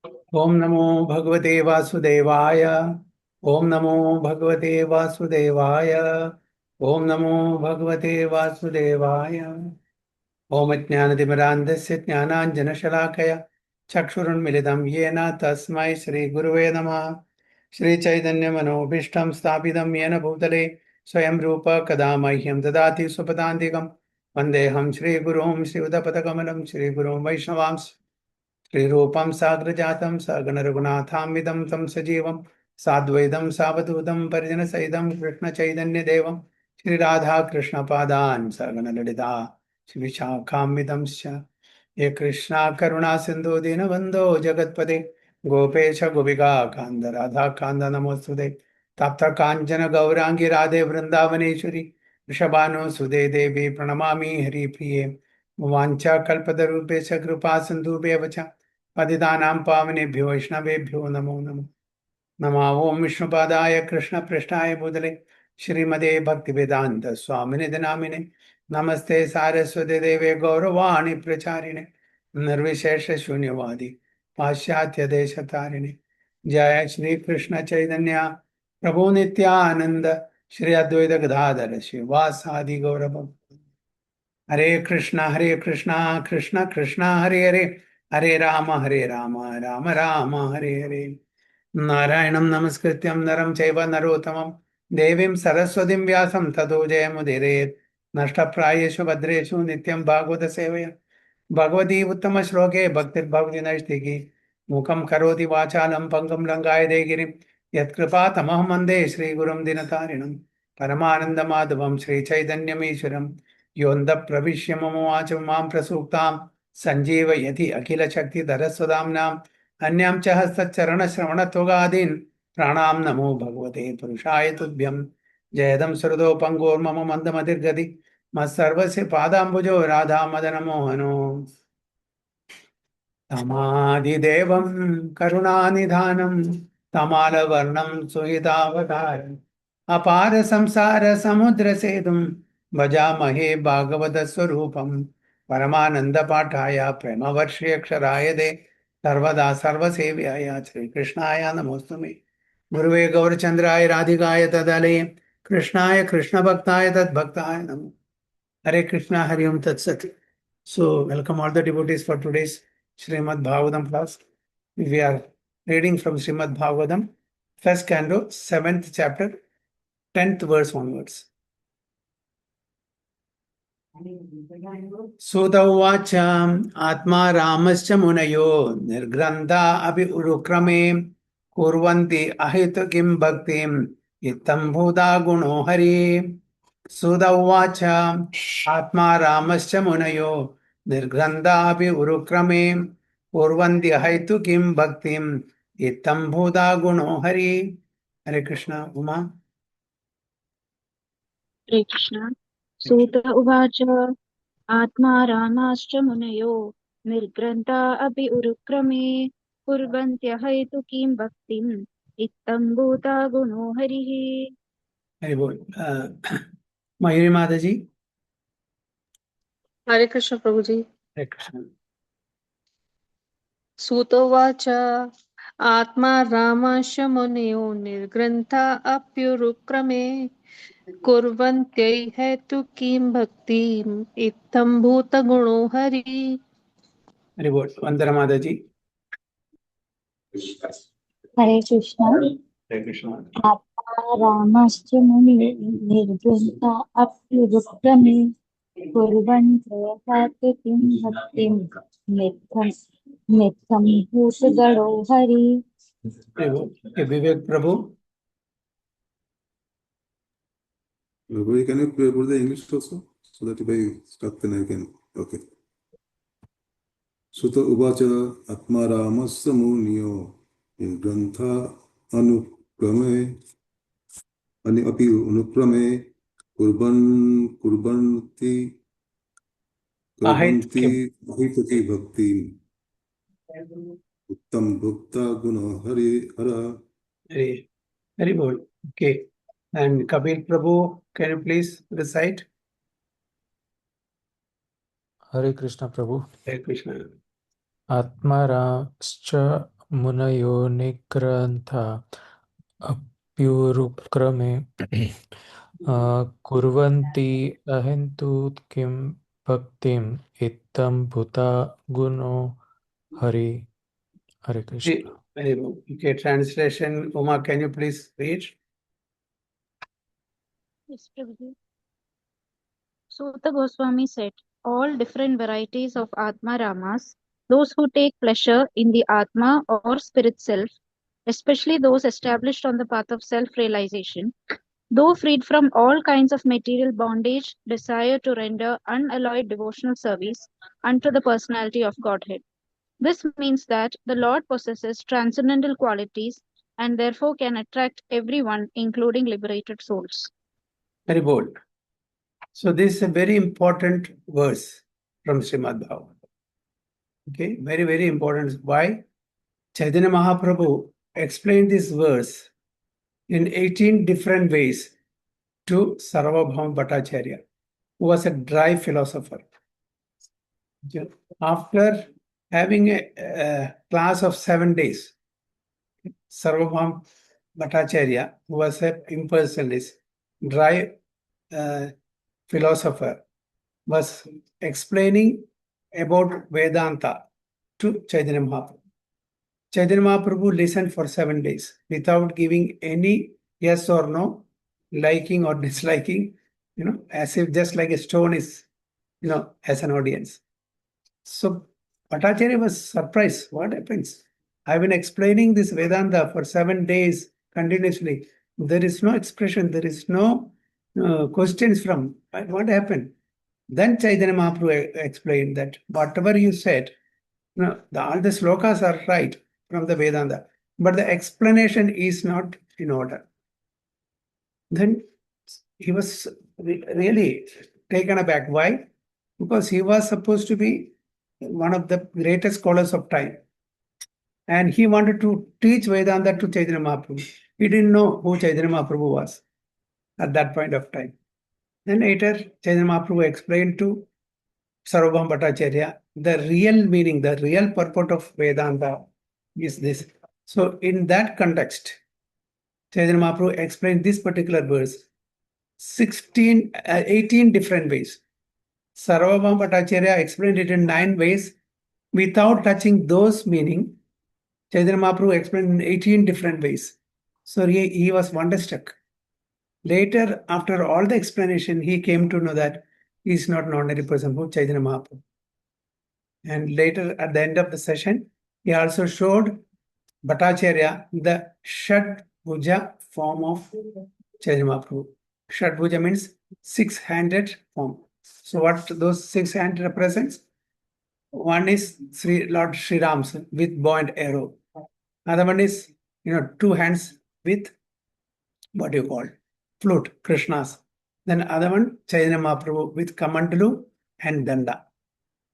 ओम नमो भगवते वासुदेवाय। ओम नमो भगवते वासुदेवाय। ओम नमो भगवते वासुदेवाय। ओम ज्ञानतिमिरान्धस्य ज्ञानाञ्जनशलाकया चक्षुरुन्मिलितं येन तस्मै श्रीगुरुवे नमः। श्रीचैतन्यमनोभीष्टं स्थापितं येन भूतले स्वयं रूप कदा मह्यं ददाति स्वपदान्तिकं वन्देऽहं श्रीगुरुं श्रीयुतपदकमलं श्रीगुरुं वैष्णवांश्च श्रीरूपं साग्रजातं सगणरघुनाथान्वितं तं सजीवं साद्वैतं सावधूतं परिजनसहितं कृष्णचैतन्यदेवं श्रीराधाकृष्णपादान् सगणललिता श्रीविशाखान्वितंश्च ये कृष्णा करुणा सिन्धु दीनबन्धो जगत्पते गोपेश गोपिका कान्द राधा कान्द नमोस्तुते तप्त काञ्चन गौराङ्गी राधे वृन्दावनेश्वरी वृषभानुसुते देवी प्रणमामि हरिप्रिये वाञ्छाकल्पतरुभ्यश्च कृपा सिन्धुभ्येव च पतितानां पावनेभ्यो वैष्णवेभ्यो नमो नमः। नमः ओं विष्णुपादाय कृष्णपृष्ठाय भूतले श्रीमते भक्तिवेदान्त स्वामिनिधि नामिने नमस्ते सारस्वती देवे गौरवाणी प्रचारिणे निर्विशेष शून्यवादी पाश्चात्य देशतारिणे जय श्री कृष्ण चैतन्य प्रभु नित्यानंद श्री अद्वैत गदाधर शिवासादि गौरव हरे कृष्णा कृष्ण कृष्ण हरे हरे हरे राम राम राम हरे हरे नारायणं नमस्कृत्यं नरं चैव नरोत्तमं देवीं सरस्वतीं व्यासं ततो जयमुदीरयेत् नष्टप्रायेषु भद्रेषु नित्यं भागवत सेवया भगवती उत्तमश्लोके भक्तिर्भवति नैष्टिकी मूकं करोति वाचालं पङ्गुं लङ्घायते गिरिं यत्कृपातमहं वन्दे श्रीगुरुं दिनतारिणं परमानन्दमाधवं श्रीचैतन्यमीश्वरं योऽन्तःप्रविश्य मम वाचं मां प्रसूक्तां सञ्जीवयति अखिलशक्तिधरस्वदाम्नां अन्यां च हस्तचरणश्रवणत्वगादीन् प्राणां नमो भगवते पुरुषाय तुभ्यं जयदं सुहृदो पङ्गोर्मम मन्दमतिर्गति मत्सर्वस्य पादाम्बुजो राधामदनमोहनो तमादिदेवं करुणानिधानं तमालवर्णं सुहितावतारम् अपार संसार समुद्र सेतुं भजामहे भागवतस्वरूपं परमानंद पाठाय प्रेमवर्षेक्षराय दे सर्वदा सर्वसेव्याय श्रीकृष्णाय नमोस्तुमे गुरुवे गौरचंद्राय राधिकाय तदालये कृष्णाय कृष्णभक्ताय तद्भक्ताय नमो हरे कृष्णा हरि ओम तत्सत. So welcome all the devotees for today's Srimad Bhagavatam class. We are reading from Srimad Bhagavatam, first canto, 7th chapter, 10th verse onwards. Sutta uvacha atma ramascha munayo nirgrantha api urukrame kurvanti ahita kim bhaktim ittam bhuta guno hari. Sutta uvacha atma ramascha munayo nirgrantha api urukrame kurvanti ahaitu kim bhaktim ittam bhuta guno hari. Hare Krishna. Uma. हरे कृष्ण। सूत उवाच आत्मा रामाश्च मुनयो निर्ग्रन्था अपि उरुक्रमे कुर्वन्त्यहैतुकीं भक्तिम् इत्थं भूता गुणो हरिः। Hare Bol. Mayuri Mataji. हरे कृष्ण प्रभु जी। Hare Krishna. सूतोवाच आत्मा रामाश मुनयो निर्ग्रन्था अप्युरुक्रमे कुर्वन्त्यैहेतुकीं भक्तिम् इत्थं भूतगुणो Hari. Hare Bol. Vandana Mataji. हरे Krishna. Hare Krishna. आत्मा रामश्च मुनिः निर्गुणः अप्युरुक्रमे कुर्वन्त्यहैतुकीं किं भक्तिं नित्यं भूतगणो Hari. Hare Bol. Okay, Vivek Prabhu. Prabhu, can you put the English also so that if I start then I can. Okay. Sutta Uvacha Atma Ramasya Munyo Grantha Anukrame Api Anukrame Kurbanti Ahit Kim. Ahitati Bhakti Uttam Bhakta Guna Hara. Hare Bol. Okay. And Kabir Prabhu, can you please recite? Hare Krishna Prabhu. Hare Krishna. आत्माराश्च मुनयो निग्रन्था अप्युरुक्रमे कुर्वन्ति अहिन्तु किं भक्तिम् इत्थं भूता गुणो हरि हरे Krishna. Okay, translation. Uma, can you please read? Yes, Prabhuji. Sutta Goswami said, all different varieties of Atma Ramas, those who take pleasure in the Atma or spirit self, especially those established on the path of self-realization, though freed from all kinds of material bondage, desire to render unalloyed devotional service unto the personality of Godhead. This means that the Lord possesses transcendental qualities and therefore can attract everyone, including liberated souls. Very bold. So this is a very important verse from Srimad Bhagavatam. Okay, very, very important. Why? Chaitanya Mahaprabhu explained this verse in 18 different ways to Sarvabhauma Bhattacharya, who was a dry philosopher. After having a class of 7 days, Sarvabhauma Bhattacharya, who was an impersonalist, dry philosopher, was explaining about Vedanta to Chaitanya Mahaprabhu. Chaitanya Mahaprabhu listened for 7 days without giving any yes or no, liking or disliking, as if just like a stone is, as an audience. So Bhattacharya was surprised. What happens? I've been explaining this Vedanta for 7 days continuously. There is no expression, there is no questions from. What happened? Then Chaitanya Mahaprabhu explained that whatever you said, all the slokas are right from the Vedanta, but the explanation is not in order. Then he was really taken aback. Why? Because he was supposed to be one of the greatest scholars of time. And he wanted to teach Vedanta to Chaitanya Mahaprabhu. He didn't know who Chaitanya Mahaprabhu was at that point of time. Then later, Chaitanya Mahaprabhu explained to Sarvabhauma Bhattacharya the real meaning, the real purport of Vedanta is this. So in that context, Chaitanya Mahaprabhu explained this particular verse 18 different ways. Sarvabhauma Bhattacharya explained it in 9 ways without touching those meaning. Chaitanya Mahaprabhu explained in 18 different ways. So he was wonderstruck. Later, after all the explanation, he came to know that he is not an ordinary person who Chaitanya Mahaprabhu. And later, at the end of the session, he also showed Bhattacharya the Shad Bhuja form of Chaitanya Mahaprabhu. Shad Bhuja means 6-handed form. So what those 6 hands represents? One is Lord Sri Ram's with bow and arrow. Another one is 2 hands with what you call flute, Krishna's. Then other one Chaitanya Mahaprabhu with Kamandalu and Danda.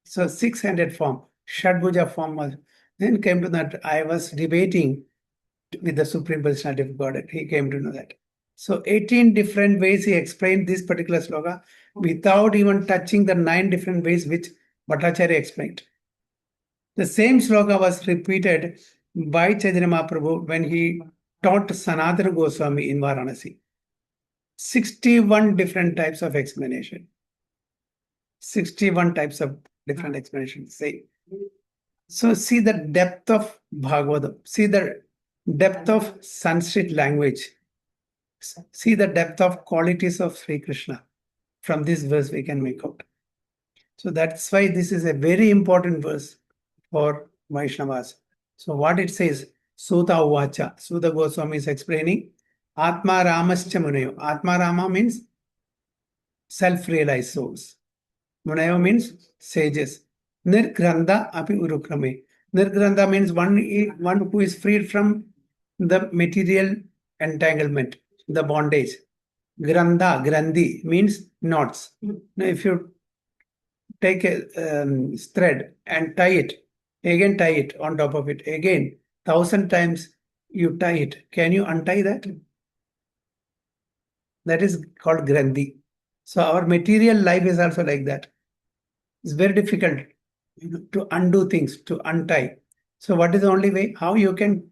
So 6-handed form, Shadbhuja form was. Then came to that I was debating with the Supreme Personality of Godhead. He came to know that. So 18 different ways he explained this particular sloka without even touching the 9 different ways which Bhattacharya explained. The same sloka was repeated by Chaitanya Mahaprabhu when he taught Sanatana Goswami in Varanasi. 61 different types of explanation. 61 types of different explanations. So see the depth of Bhagavatam. See the depth of Sanskrit language. See the depth of qualities of Sri Krishna. From this verse we can make out. So that's why this is a very important verse for Vaishnavas. So what it says, Sutta Uvacha. Sutta Goswami is explaining, Atma Ramascha Munayo. Atma Rama means self-realized souls. Munayo means sages. Nirgranda api urukrame. Nirgranda means one who is freed from the material entanglement, the bondage. Granda, grandi means knots. Now, if you take a thread and tie it on top of it, again, 1,000 times you tie it. Can you untie that? That is called grandi. So our material life is also like that. It's very difficult to undo things, to untie. So what is the only way? How you can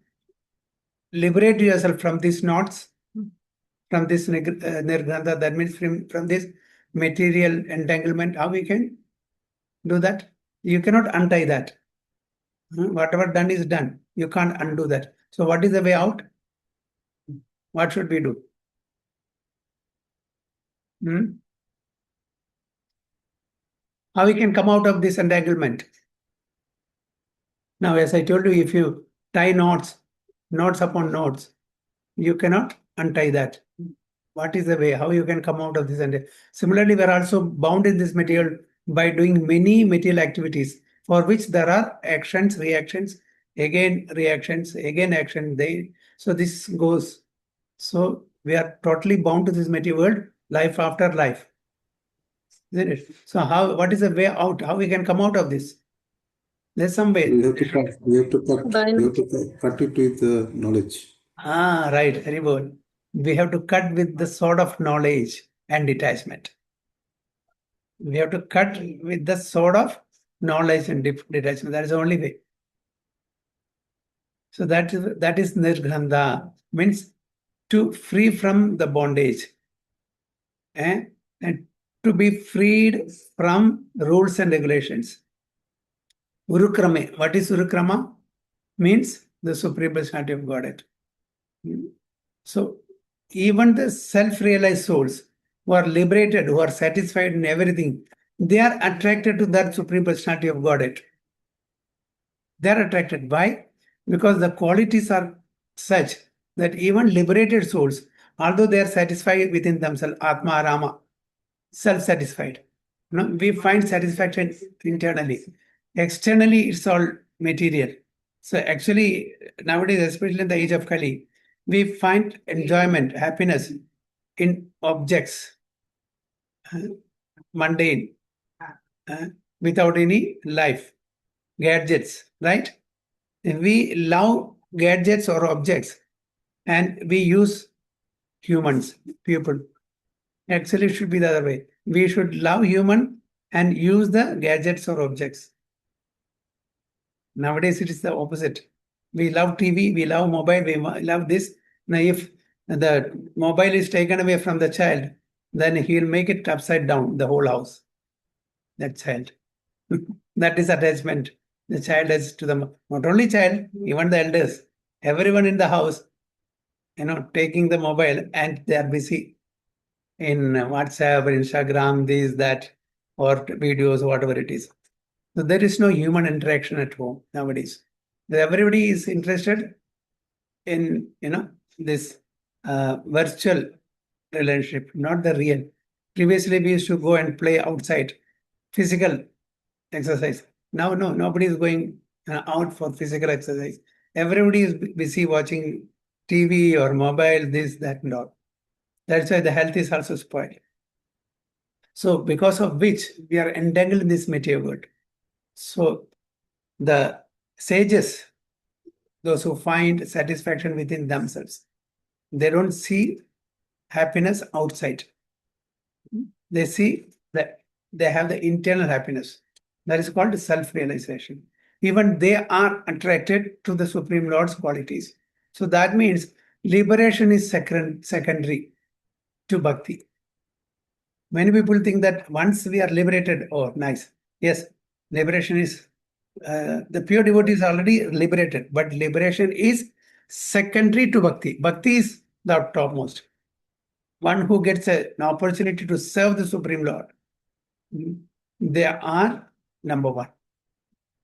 liberate yourself from these knots, from this nirgrantha, that means from this material entanglement? How we can do that? You cannot untie that. Whatever done is done. You can't undo that. So what is the way out? What should we do? How we can come out of this entanglement? Now, as I told you, if you tie knots upon knots, you cannot untie that. What is the way? How you can come out of this? And similarly, we are also bound in this material by doing many material activities for which there are actions, reactions, again reactions, again action. So this goes. So we are totally bound to this material world, life after life. Isn't it? So what is the way out? How we can come out of this? There's some way. We have to cut it with the knowledge. Right, very good. We have to cut with the sword of knowledge and detachment. We have to cut with the sword of knowledge and detachment. That is the only way. So that is nirgrantha, means to free from the bondage, and to be freed from rules and regulations. Urukrame. What is Urukrama? Means the supreme personality of Godhead. So even the self-realized souls who are liberated, who are satisfied in everything, they are attracted to that supreme personality of Godhead. They are attracted. Why? Because the qualities are such that even liberated souls, although they are satisfied within themselves, Atma Rama, self-satisfied, we find satisfaction internally. Externally, it's all material. So actually, nowadays, especially in the age of Kali, we find enjoyment, happiness in objects, mundane, without any life, gadgets, right? We love gadgets or objects, and we use humans, people. Actually, it should be the other way. We should love human and use the gadgets or objects. Nowadays, it is the opposite. We love TV, we love mobile, we love this. Now, if the mobile is taken away from the child, then he'll make it upside down, the whole house. That child. That is attachment. The child has to the, not only child, even the elders, everyone in the house, taking the mobile, and they are busy in WhatsApp or Instagram, this, that, or videos, whatever it is. So there is no human interaction at home nowadays. Everybody is interested in this virtual relationship, not the real. Previously, we used to go and play outside, physical exercise. Now, no, nobody is going out for physical exercise. Everybody is busy watching TV or mobile, this, that, and all. That's why the health is also spoiled. So, because of which we are entangled in this material world. So, the sages, those who find satisfaction within themselves, they don't see happiness outside. They see that they have the internal happiness. That is called self-realization. Even they are attracted to the Supreme Lord's qualities. So that means liberation is secondary to bhakti. Many people think that once we are liberated, oh, nice. Yes, liberation is, the pure devotee is already liberated, but liberation is secondary to bhakti. Bhakti is the topmost. One who gets an opportunity to serve the Supreme Lord, they are number one.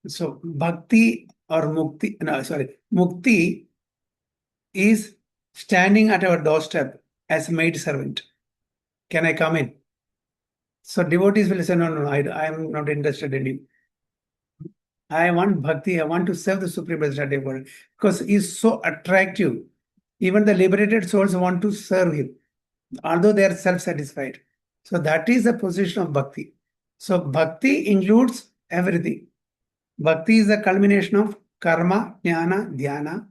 So bhakti or mukti is standing at our doorstep as maid servant. Can I come in? So devotees will say, no, I am not interested in you. I want bhakti. I want to serve the Supreme Personality of God because he is so attractive. Even the liberated souls want to serve him, although they are self-satisfied. So that is the position of bhakti. So bhakti includes everything. Bhakti is a culmination of karma, jnana, dhyana.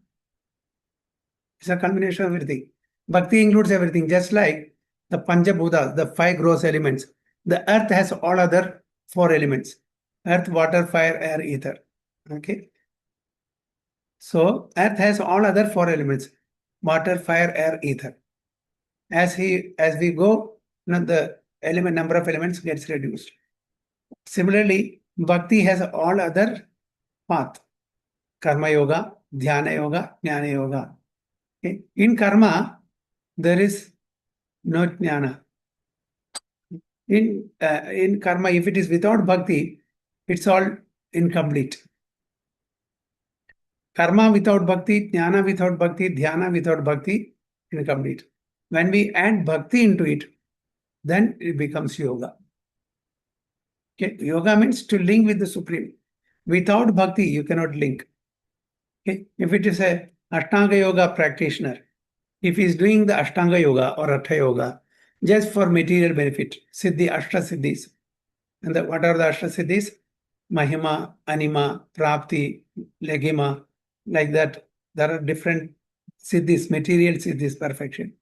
It's a culmination of everything. Bhakti includes everything, just like the Panchabhutas, the 5 gross elements. The earth has all other 4 elements: earth, water, fire, air, ether. Okay. So earth has all other four elements: water, fire, air, ether. As we go, the number of elements gets reduced. Similarly, bhakti has all other path: karma yoga, dhyana yoga, jnana yoga. Okay? In karma, there is no jnana. In karma, if it is without bhakti, it's all incomplete. Karma without bhakti, jnana without bhakti, dhyana without bhakti, incomplete. When we add bhakti into it, then it becomes yoga. Okay? Yoga means to link with the Supreme. Without bhakti, you cannot link. Okay? If it is a Ashtanga yoga practitioner, if he is doing the Ashtanga yoga or Hatha yoga just for material benefit, Siddhi, Ashta Siddhis. And what are the Ashta Siddhis? Mahima, Anima, Prapti, Legima, like that. There are different Siddhis, material Siddhis, perfection.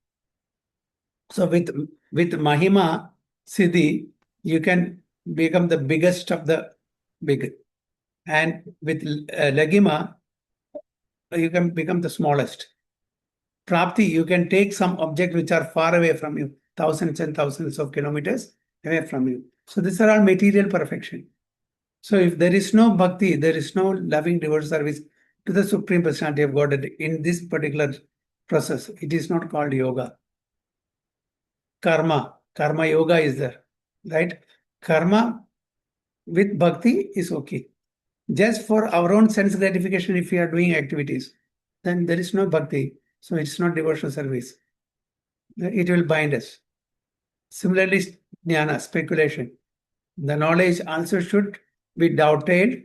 So with Mahima Siddhi, you can become the biggest of the big. And with Legima, you can become the smallest. Prapti, you can take some objects which are far away from you, thousands and thousands of kilometers away from you. So these are all material perfection. So if there is no bhakti, there is no loving devoted service to the Supreme Personality of Godhead in this particular process, it is not called yoga. Karma yoga is there, right? Karma with bhakti is okay. Just for our own sense gratification, if we are doing activities, then there is no bhakti. So it's not devotional service. It will bind us. Similarly, jnana, speculation. The knowledge also should be dovetailed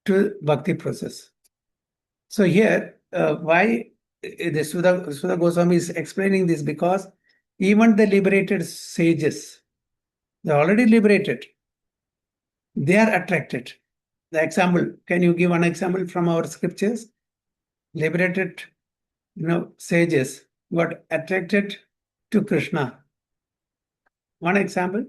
to bhakti process. So here, why the Siddha Goswami is explaining this, because even the liberated sages, they're already liberated. They are attracted. The example, can you give one example from our scriptures? Liberated, sages got attracted to Krishna. One example.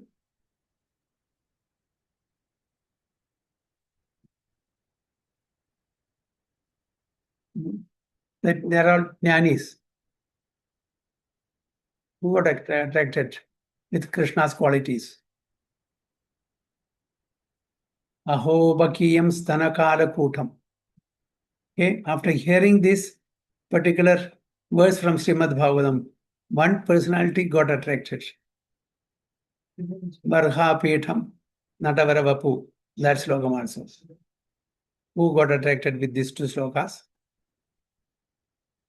That there are jnanis who got attracted with Krishna's qualities. Aho bakiyam stanakala kutam. Okay, after hearing this particular verse from Srimad Bhagavatam, one personality got attracted. Barha Petham Natavara Vapu. That slokam also. Who got attracted with these two slokas?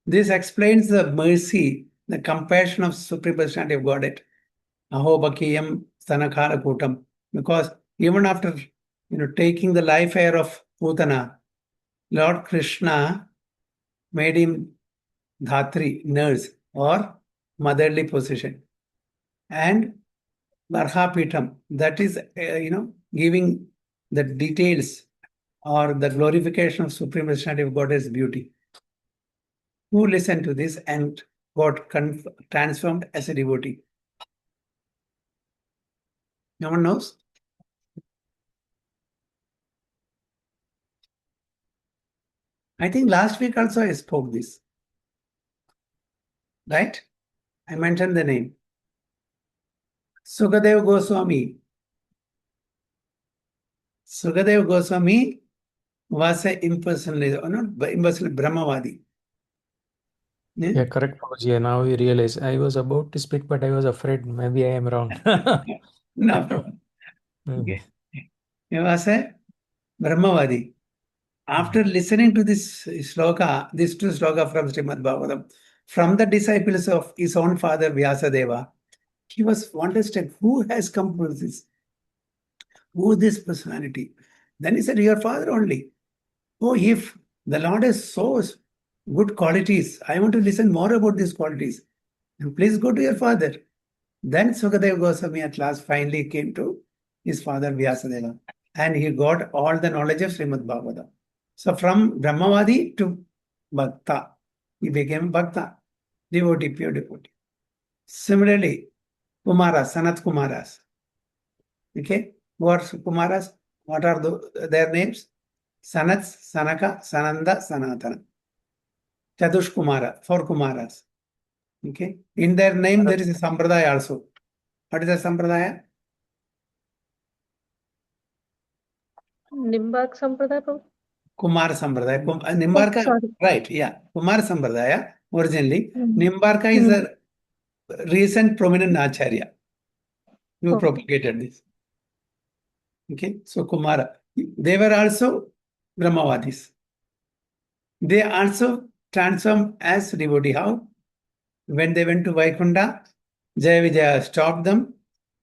This explains the mercy, the compassion of Supreme Personality of Godhead. Aho bakiyam stanakala kutam. Because even after taking the life air of Putana, Lord Krishna made him Dhatri, nurse, or motherly position. And Barhapitam, that is, giving the details or the glorification of Supreme Personality of God's beauty. Who listened to this and got transformed as a devotee? No one knows? I think last week also I spoke this. Right? I mentioned the name. Sukadeva Goswami. Sukadeva Goswami was an impersonal, Brahmavadi. Yeah, correct, Prabhuji. Now we realize I was about to speak, but I was afraid maybe I am wrong. No problem. Okay. He was a Brahmavadi. After listening to this sloka, these two sloka from Srimad Bhagavatam, from the disciples of his own father Vyasadeva, he was wondered, who has come for this? Who is this personality? Then he said, your father only. Oh, if the Lord has so good qualities, I want to listen more about these qualities. And please go to your father. Then Sukadeva Goswami at last finally came to his father Vyasadeva. And he got all the knowledge of Srimad Bhagavatam. So from Brahmavadi to Bhakta, he became Bhakta, devotee, pure devotee. Similarly, Kumaras, Sanat Kumaras. Okay, who are Kumaras? What are their names? Sanats, Sanaka, Sananda, Sanatana. Chadush Kumara, 4 Kumaras. Okay. In their name, there is a Sampradaya also. What is the Sampradaya? Nimbak Sampradaya, Prabhu? Kumar Sampradaya. Oh, Nimbarka, sorry. right, yeah. Kumar Sampradaya, originally. Hmm. Nimbarka is a recent prominent Acharya who Oh. propagated this. Okay, so Kumara. They were also Brahmavadis. They also transformed as devotee. How? When they went to Vaikunta, Jaya Vijaya stopped them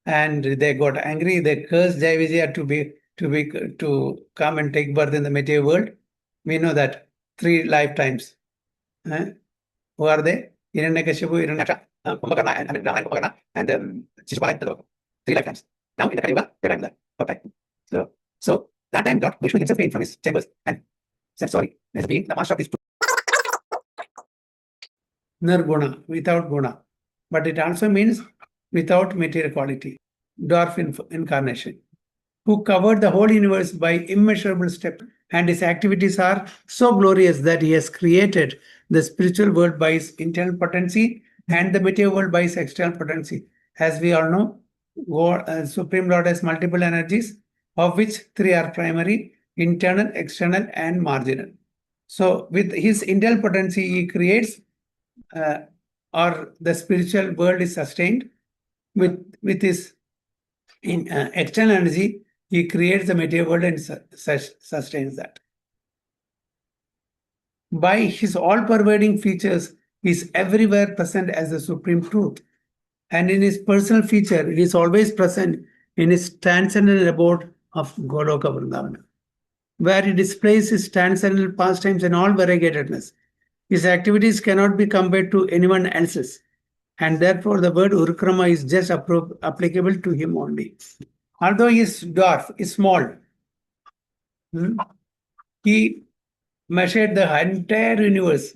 and they got angry. They cursed Jaya Vijaya to come and take birth in the material world. We know that 3 lifetimes. Who are they? Hiranyakashipu, Hiranyaksha, Kumbhakarna, and Kumbhakarna, and Shishupala, 3 lifetimes. Now in the Kali Yuga, they're like that. Okay. So that time Lord Vishnu himself came from his chambers and said, sorry, there's been the master of these two. Nirguna, without guna. But it also means without material quality. Dwarf incarnation, who covered the whole universe by immeasurable steps, and his activities are so glorious that he has created the spiritual world by his internal potency and the material world by his external potency. As we all know, Supreme Lord has multiple energies, of which 3 are primary, internal, external, and marginal. So with his internal potency, he creates or the spiritual world is sustained. With his external energy, he creates the material world and sustains that. By his all-pervading features, he is everywhere present as the supreme truth. And in his personal feature, he is always present in his transcendental abode of Goloka Vrindavana, where he displays his transcendental pastimes in all variegatedness. His activities cannot be compared to anyone else's, and therefore the word Urukrama is just applicable to him only. Although he is dwarf, is small, he measured the entire universe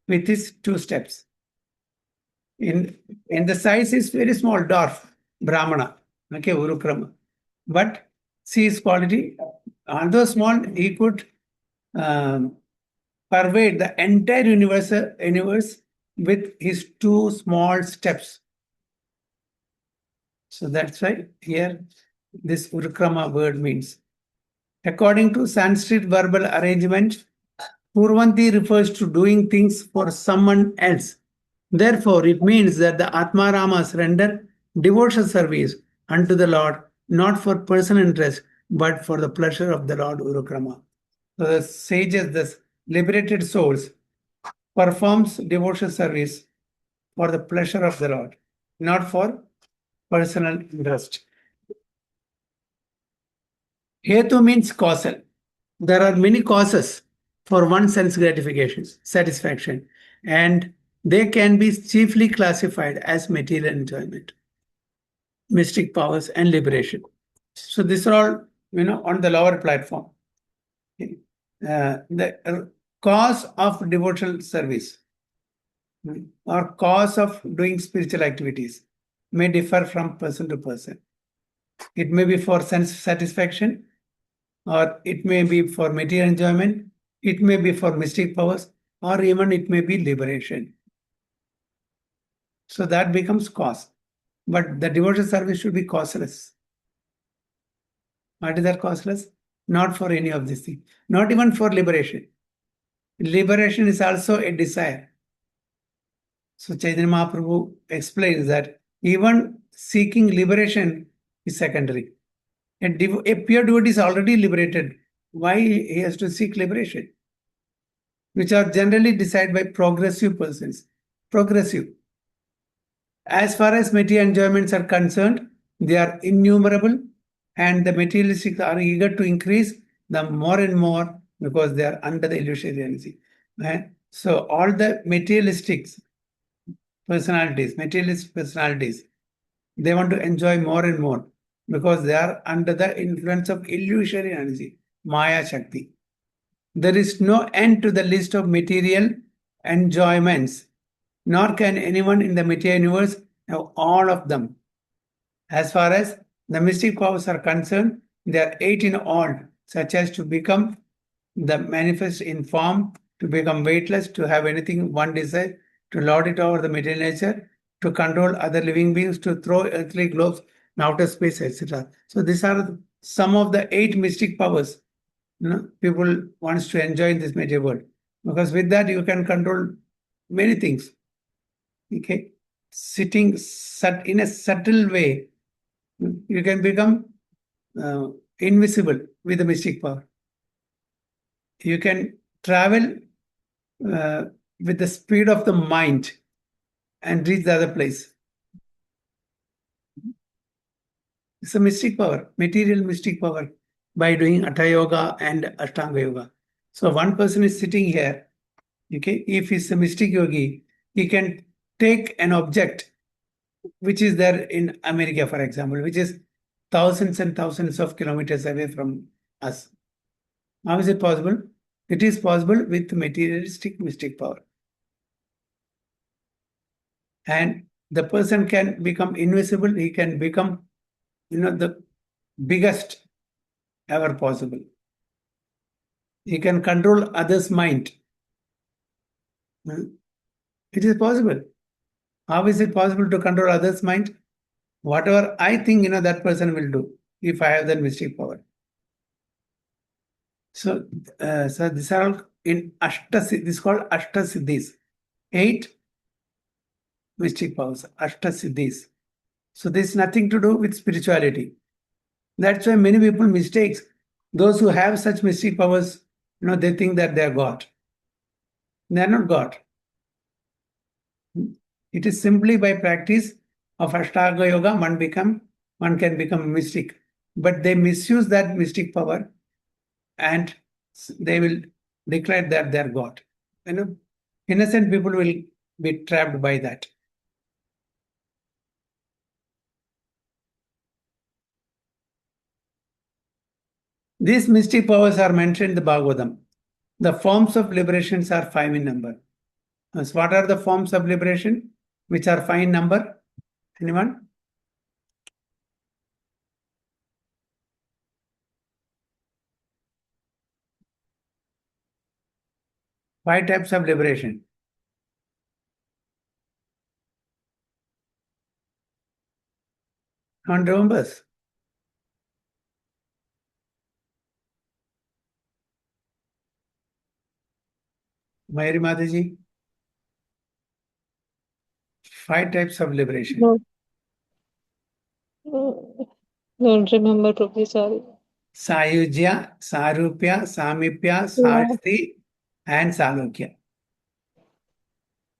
with his 2 steps. In the size is very small, dwarf, Brahmana, okay, Urukrama. But see his quality, although small, he could pervade the entire universe with his 2 small steps. So that's why here this Urukrama word means. According to Sanskrit verbal arrangement, Purvanti refers to doing things for someone else. Therefore, it means that the Atmaramas render devotional service unto the Lord, not for personal interest, but for the pleasure of the Lord Urukrama. So the sages, the liberated souls, performs devotional service for the pleasure of the Lord, not for personal interest. Hetu means causal. There are many causes for one's sense gratification, satisfaction, and they can be chiefly classified as material enjoyment, mystic powers, and liberation. So these are all, on the lower platform. The cause of devotional service or cause of doing spiritual activities may differ from person to person. It may be for sense satisfaction, or it may be for material enjoyment, it may be for mystic powers, or even it may be liberation. So that becomes cause. But the devotional service should be causeless. What is that causeless? Not for any of these things. Not even for liberation. Liberation is also a desire. So Chaitanya Mahaprabhu explains that even seeking liberation is secondary. A pure devotee is already liberated. Why he has to seek liberation? Which are generally decided by progressive persons. Progressive. As far as material enjoyments are concerned, they are innumerable, and the materialistics are eager to increase them more and more because they are under the illusory energy. So all the materialistic personalities, they want to enjoy more and more because they are under the influence of illusory energy, Maya Shakti. There is no end to the list of material enjoyments, nor can anyone in the material universe have all of them. As far as the mystic powers are concerned, there are 8 in all, such as to become the manifest in form, to become weightless, to have anything one desire, to lord it over the material nature, to control other living beings, to throw earthly globes in outer space, etc. So these are some of the 8 mystic powers, people wants to enjoy in this material world. Because with that you can control many things. Okay, sitting in a subtle way, you can become invisible with the mystic power. You can travel with the speed of the mind and reach the other place. It's a mystic power, material mystic power, by doing Hatha Yoga and Ashtanga Yoga. So one person is sitting here, okay, if he's a mystic yogi, he can take an object which is there in America, for example, which is thousands and thousands of kilometers away from us. How is it possible? It is possible with materialistic mystic power. And the person can become invisible, he can become, the biggest ever possible. He can control others' mind. It is possible. How is it possible to control others' mind? Whatever I think, that person will do if I have that mystic power. So these are all in this is called Ashta Siddhis. 8 mystic powers, Ashta Siddhis. So this is nothing to do with spirituality. That's why many people mistakes. Those who have such mystic powers, they think that they are God. They are not God. It is simply by practice of Ashtanga Yoga one can become mystic. But they misuse that mystic power and they will declare that they are God. Innocent people will be trapped by that. These mystic powers are mentioned in the Bhagavatam. The forms of liberations are 5 in number. So what are the forms of liberation which are 5 in number? Anyone? Five types of liberation. No one remembers? Mayuri Mataji? 5 types of liberation. No. Don't remember, Prabhuji, sorry. Sayujya, Sarupya, Samipya, Yeah. Sashti, and Salokya.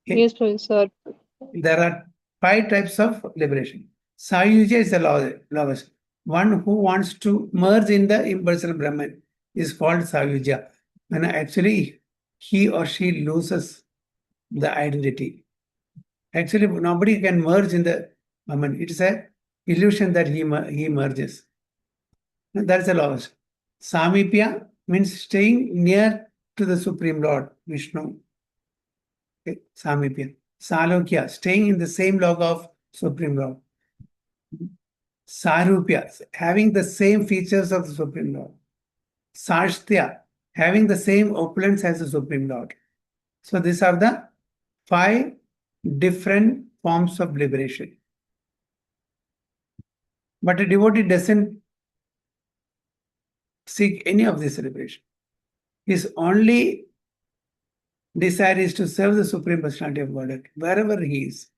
Okay. Yes, Prabhuji, sorry. There are 5 types of liberation. Sayujya is the lowest. One who wants to merge in the impersonal Brahman is called Sayujya. And actually, he or she loses the identity. Actually, nobody can merge in the Brahman. It is an illusion that he merges. That's the lowest. Samipya means staying near to the Supreme Lord, Vishnu. Okay, Samipya. Salokya, staying in the same log of Supreme Lord. Sarupya, having the same features of the Supreme Lord. Sashtya, having the same opulence as the Supreme Lord. So these are the 5 different forms of liberation. But a devotee doesn't seek any of this liberation. His only desire is to serve the Supreme Personality of Godhead, wherever he is.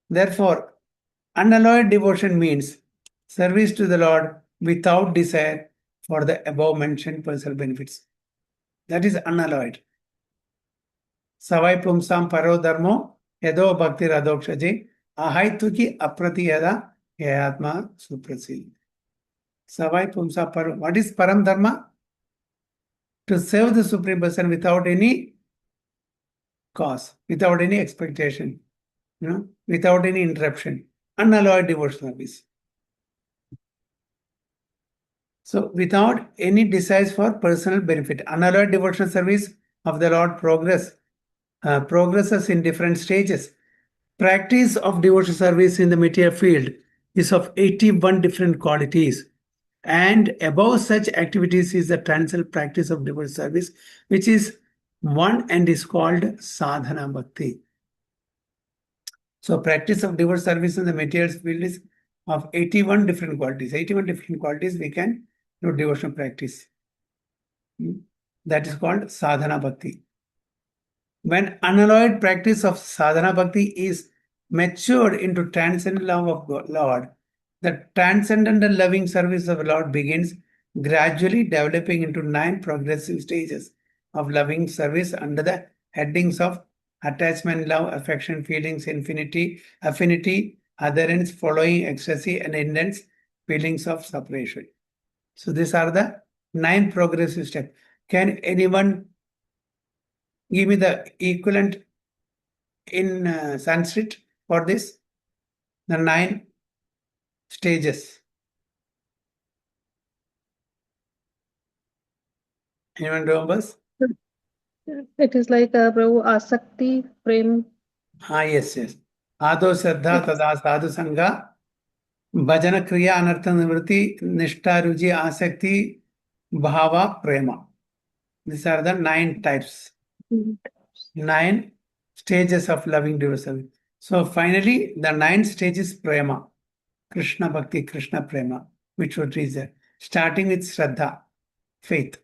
Therefore, unalloyed devotion means service to the Lord without desire for the above mentioned personal benefits. That is unalloyed. Savai pumsam paro dharmo yado bhakti radokshaje ahaituki apratiyada yayatma suprasil. Savai pumsa paro. What is param dharma? To serve the Supreme Person without any cause, without any expectation, without any interruption. Unalloyed devotional service. So, without any desires for personal benefit, unalloyed devotional service of the Lord progresses in different stages. Practice of devotional service in the material field is of 81 different qualities. And above such activities is the transcendental practice of devotional service, which is one and is called sadhana bhakti. So practice of devotional service in the materials field is of 81 different qualities. 81 different qualities we can do devotional practice. That is called sadhana bhakti. When unalloyed practice of sadhana bhakti is matured into transcendent love of God, Lord, the transcendental loving service of the Lord begins gradually developing into 9 progressive stages of loving service under the headings of attachment, love, affection, feelings, affinity, adherence, following, ecstasy, and intense feelings of separation. So these are the 9 progressive steps. Can anyone give me the equivalent in Sanskrit for this? The 9 stages. Anyone remembers? It is like Prabhu Asakti, Prem. Yes. Ado Shraddha Tada Sadhu Sangha, Bhajana Kriya Anartha Nivritti, Nishta Ruji Asakti, Bhava Prema. These are the 9 types, 9 stages of loving devotion. So finally, the 9 stages Prema, Krishna Bhakti, Krishna Prema, which would reach there, starting with Shraddha, faith.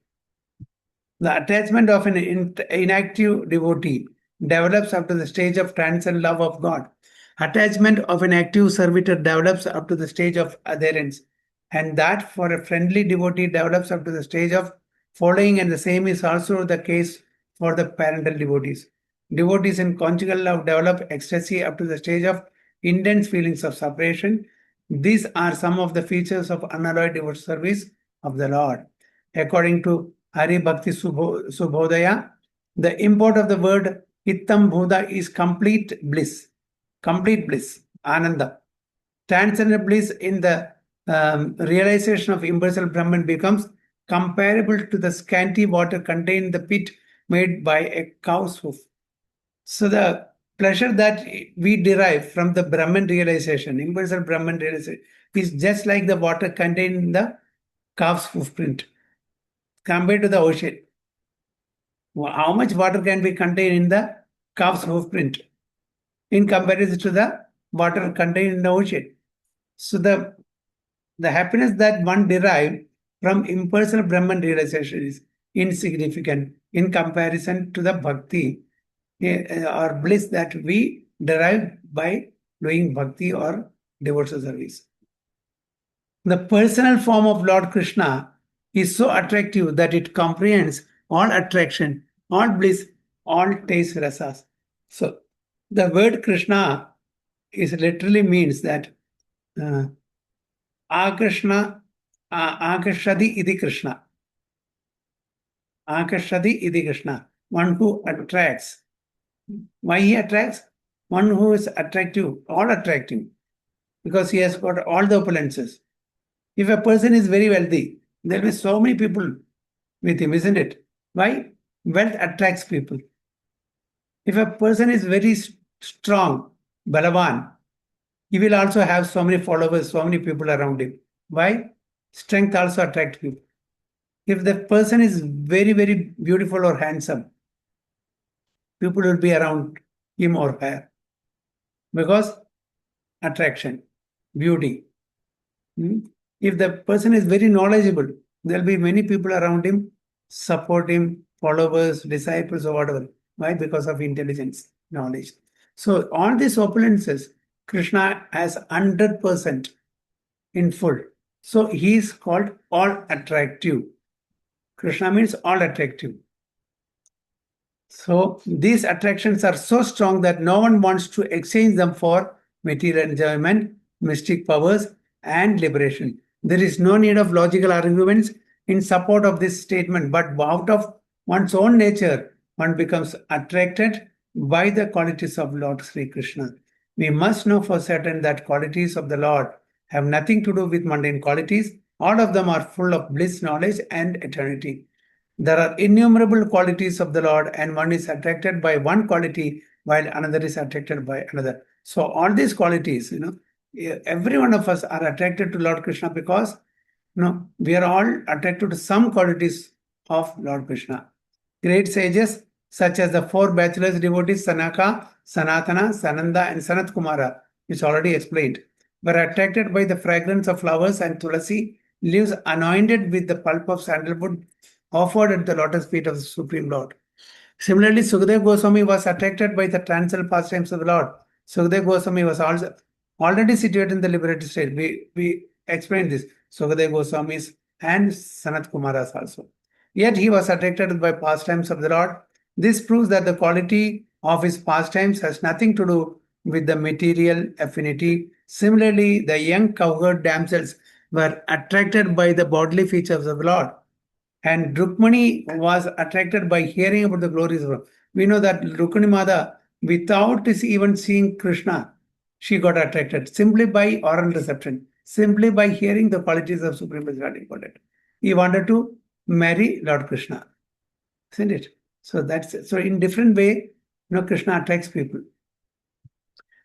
The attachment of an inactive devotee develops up to the stage of transcendent love of God. Attachment of an active servitor develops up to the stage of adherence. And that for a friendly devotee develops up to the stage of following, and the same is also the case for the parental devotees. Devotees in conjugal love develop ecstasy up to the stage of intense feelings of separation. These are some of the features of unalloyed devotional service of the Lord. According to Hari Bhakti Subhodaya, the import of the word Hittam Bhuda is complete bliss, Ananda. Transcendental bliss in the realization of impersonal Brahman becomes comparable to the scanty water contained in the pit made by a cow's hoof. So the pleasure that we derive from the Brahman realization, impersonal Brahman realization, is just like the water contained in the calf's footprint compared to the ocean. How much water can be contained in the calf's hoofprint in comparison to the water contained in the ocean? So the happiness that one derived from impersonal Brahman realization is insignificant in comparison to the bhakti or bliss that we derive by doing bhakti or devotional service. The personal form of Lord Krishna is so attractive that it comprehends all attraction, all bliss, all taste rasas. So the word Krishna is literally means that Akrishna, Akashadi idi Krishna. Akashadi idi Krishna. One who attracts. Why he attracts? One who is attractive, all attractive, because he has got all the opulences. If a person is very wealthy, there will be so many people with him, isn't it? Why? Wealth attracts people. If a person is very strong, Balavan, he will also have so many followers, so many people around him. Why? Strength also attracts people. If the person is very, very beautiful or handsome, people will be around him or her. Because attraction, beauty. If the person is very knowledgeable, there will be many people around him, support him, followers, disciples, or whatever. Why? Because of intelligence, knowledge. So all these opulences, Krishna has 100% in full. So he is called all attractive. Krishna means all attractive. So these attractions are so strong that no one wants to exchange them for material enjoyment, mystic powers, and liberation. There is no need of logical arguments in support of this statement, but out of one's own nature, one becomes attracted by the qualities of Lord Sri Krishna. We must know for certain that qualities of the Lord have nothing to do with mundane qualities. All of them are full of bliss, knowledge, and eternity. There are innumerable qualities of the Lord, and one is attracted by one quality while another is attracted by another. So all these qualities, every one of us are attracted to Lord Krishna because No, we are all attracted to some qualities of Lord Krishna. Great sages such as the four bachelors devotees Sanaka, Sanatana, Sananda, and Sanat Kumara, which already explained, were attracted by the fragrance of flowers and tulasi leaves anointed with the pulp of sandalwood offered at the lotus feet of the Supreme Lord. Similarly, Sukadeva Goswami was attracted by the transcendental pastimes of the Lord. Sukadeva Goswami was also already situated in the liberated state. We explained this. Sukadeva Goswamis and Sanat Kumaras also. Yet he was attracted by pastimes of the Lord. This proves that the quality of his pastimes has nothing to do with the material affinity. Similarly, the young cowherd damsels were attracted by the bodily features of the Lord. And Rukmani was attracted by hearing about the glories of Lord. We know that Rukmani Mada, without even seeing Krishna, she got attracted simply by oral reception, simply by hearing the qualities of Supreme Personality Godhead. He wanted to marry Lord Krishna, isn't it? So that's it. So in different way, Krishna attracts people.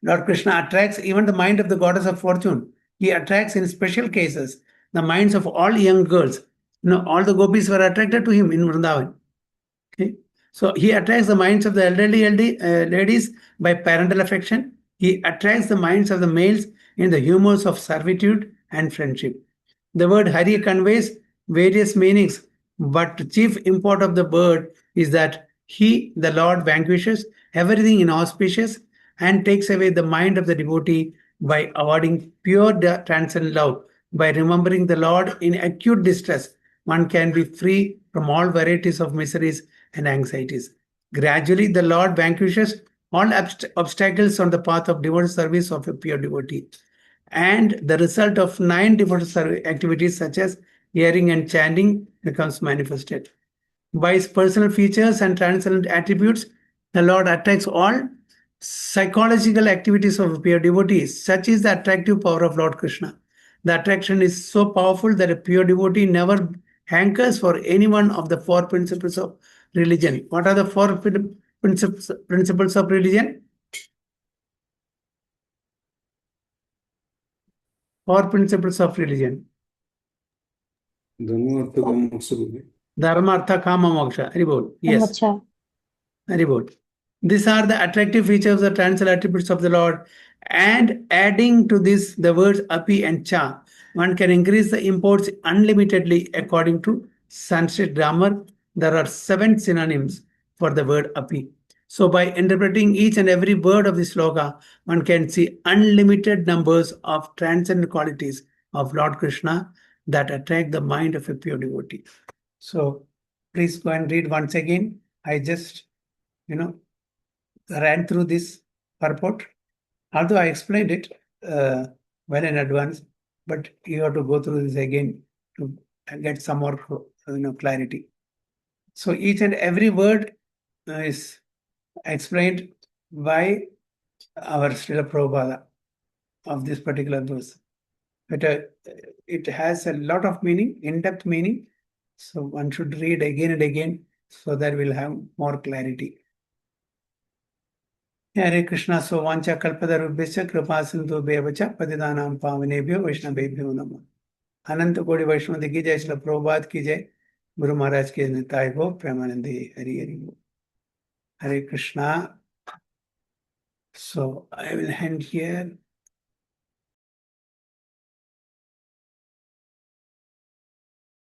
Lord Krishna attracts even the mind of the goddess of fortune. He attracts in special cases the minds of all young girls. All the gopis were attracted to him in Vrindavan. Okay? So he attracts the minds of the elderly ladies by parental affection. He attracts the minds of the males in the humors of servitude and friendship. The word Hari conveys various meanings, but the chief import of the word is that he, the Lord, vanquishes everything inauspicious and takes away the mind of the devotee by awarding pure transcendent love. By remembering the Lord in acute distress, one can be free from all varieties of miseries and anxieties. Gradually, the Lord vanquishes all obstacles on the path of devoted service of a pure devotee. And the result of 9 devoted activities such as hearing and chanting becomes manifested. By his personal features and transcendent attributes, the Lord attracts all psychological activities of pure devotees. Such is the attractive power of Lord Krishna. The attraction is so powerful that a pure devotee never hankers for any one of the 4 principles of religion. What are the 4 principles of religion? 4 principles of religion. Dharma, Artha, Kama, Moksha बोले. Dharma, Artha, Kama, Moksha. Haribol. Yes. अच्छा Haribol. These are the attractive features of the transcendental attributes of the Lord. And adding to this the words api and cha, one can increase the imports unlimitedly according to Sanskrit grammar. There are 7 synonyms for the word api. So by interpreting each and every word of this sloka, one can see unlimited numbers of transcendent qualities of Lord Krishna that attract the mind of a pure devotee. So please go and read once again. I just, ran through this purport. Although I explained it well in advance, but you have to go through this again to get some more clarity. So each and every word is explained by our Srila Prabhupada of this particular verse. But it has a lot of meaning, in-depth meaning. So one should read again and again so that we'll have more clarity. Hare Krishna Sovancha Kalpadarubhesya Kripa Sindhu Bevacha Patidanam Pavanebhyo Vaishnavebhyo Namah. अनंत कोटि वैष्णव की जय, श्रील प्रभुपाद की जय, गुरु महाराज के निताय गो प्रेमानंदे हरि हरि बोल. Hare Krishna. So I will end here.